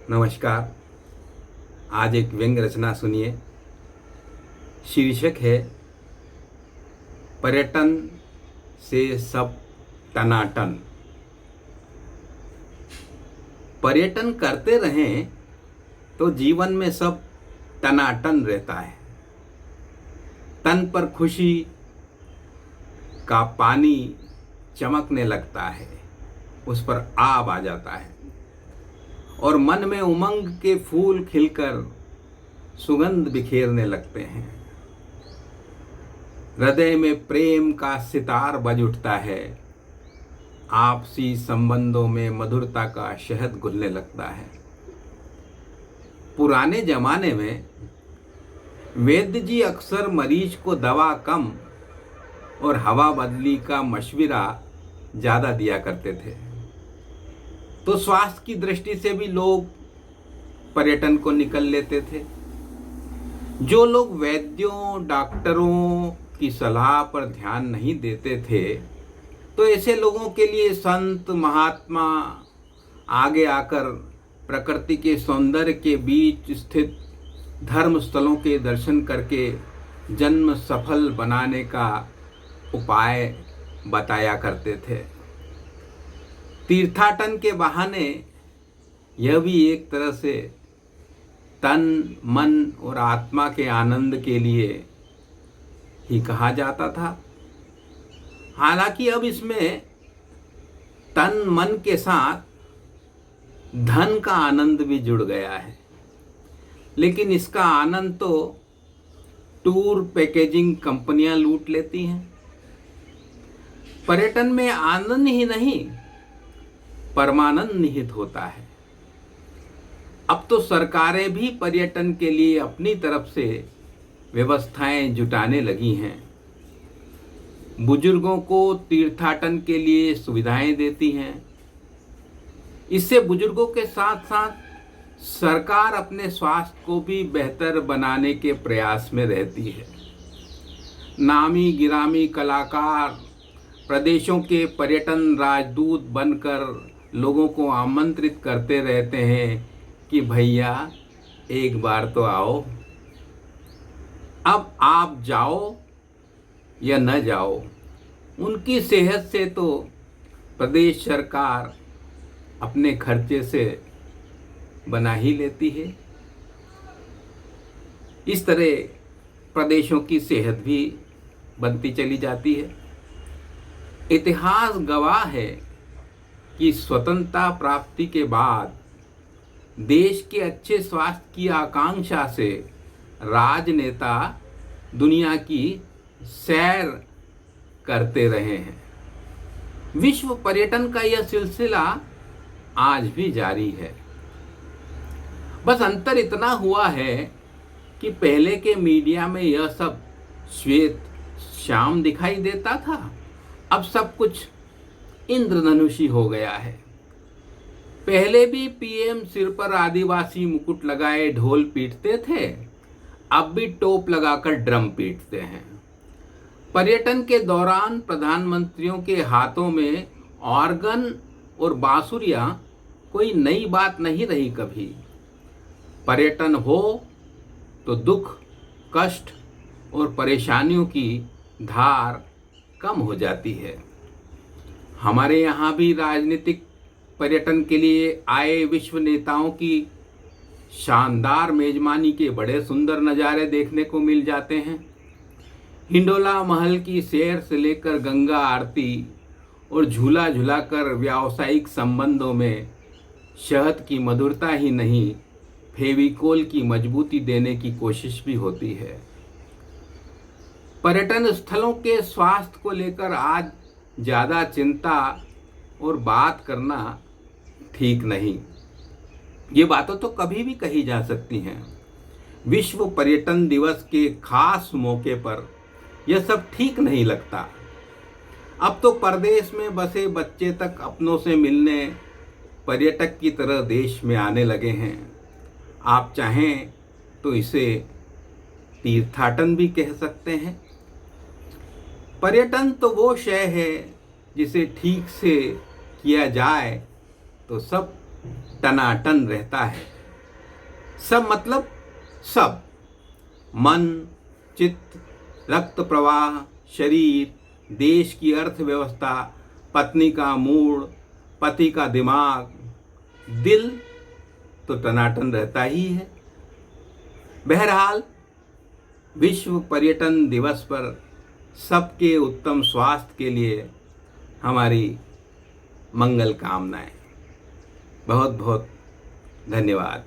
नमस्कार। आज एक व्यंग्य रचना सुनिए। शीर्षक है पर्यटन से सब टनाटन। पर्यटन करते रहें तो जीवन में सब टनाटन रहता है। तन पर खुशी का पानी चमकने लगता है, उस पर आब आ जाता है और मन में उमंग के फूल खिलकर सुगंध बिखेरने लगते हैं। हृदय में प्रेम का सितार बज उठता है, आपसी संबंधों में मधुरता का शहद घुलने लगता है। पुराने जमाने में वैद्य जी अक्सर मरीज को दवा कम और हवा बदली का मशविरा ज़्यादा दिया करते थे, तो स्वास्थ्य की दृष्टि से भी लोग पर्यटन को निकल लेते थे। जो लोग वैद्यों डॉक्टरों की सलाह पर ध्यान नहीं देते थे, तो ऐसे लोगों के लिए संत महात्मा आगे आकर प्रकृति के सौंदर्य के बीच स्थित धर्म स्थलों के दर्शन करके जन्म सफल बनाने का उपाय बताया करते थे। तीर्थाटन के बहाने यह भी एक तरह से तन मन और आत्मा के आनंद के लिए ही कहा जाता था। हालांकि अब इसमें तन मन के साथ धन का आनंद भी जुड़ गया है, लेकिन इसका आनंद तो टूर पैकेजिंग कंपनियां लूट लेती हैं। पर्यटन में आनंद ही नहीं, परमानंद निहित होता है। अब तो सरकारें भी पर्यटन के लिए अपनी तरफ से व्यवस्थाएं जुटाने लगी हैं। बुजुर्गों को तीर्थाटन के लिए सुविधाएं देती हैं। इससे बुजुर्गों के साथ साथ सरकार अपने स्वास्थ्य को भी बेहतर बनाने के प्रयास में रहती है। नामी गिरामी कलाकार प्रदेशों के पर्यटन राजदूत बनकर लोगों को आमंत्रित करते रहते हैं कि भैया एक बार तो आओ। अब आप जाओ या न जाओ, उनकी सेहत से तो प्रदेश सरकार अपने खर्चे से बना ही लेती है। इस तरह प्रदेशों की सेहत भी बनती चली जाती है। इतिहास गवाह है कि स्वतंत्रता प्राप्ति के बाद देश के अच्छे स्वास्थ्य की आकांक्षा से राजनेता दुनिया की सैर करते रहे हैं। विश्व पर्यटन का यह सिलसिला आज भी जारी है। बस अंतर इतना हुआ है कि पहले के मीडिया में यह सब श्वेत श्याम दिखाई देता था, अब सब कुछ इंद्रधनुषी हो गया है। पहले भी पीएम सिर पर आदिवासी मुकुट लगाए ढोल पीटते थे, अब भी टोप लगाकर ड्रम पीटते हैं। पर्यटन के दौरान प्रधानमंत्रियों के हाथों में ऑर्गन और बांसुरियां कोई नई बात नहीं रही कभी। पर्यटन हो तो दुख कष्ट और परेशानियों की धार कम हो जाती है। हमारे यहाँ भी राजनीतिक पर्यटन के लिए आए विश्व नेताओं की शानदार मेजबानी के बड़े सुंदर नज़ारे देखने को मिल जाते हैं। हिंडोला महल की सैर से लेकर गंगा आरती और झूला झूलाकर व्यावसायिक संबंधों में शहद की मधुरता ही नहीं, फेविकोल की मजबूती देने की कोशिश भी होती है। पर्यटन स्थलों के स्वास्थ्य को लेकर आज ज़्यादा चिंता और बात करना ठीक नहीं। ये बातें तो कभी भी कही जा सकती हैं। विश्व पर्यटन दिवस के खास मौके पर यह सब ठीक नहीं लगता। अब तो परदेश में बसे बच्चे तक अपनों से मिलने पर्यटक की तरह देश में आने लगे हैं। आप चाहें तो इसे तीर्थाटन भी कह सकते हैं। पर्यटन तो वो शय है जिसे ठीक से किया जाए तो सब टनाटन रहता है। सब मतलब सब, मन, चित्त, रक्त प्रवाह, शरीर, देश की अर्थव्यवस्था, पत्नी का मूड, पति का दिमाग, दिल तो टनाटन रहता ही है। बहरहाल विश्व पर्यटन दिवस पर सबके उत्तम स्वास्थ्य के लिए हमारी मंगल कामनाएं। बहुत बहुत धन्यवाद।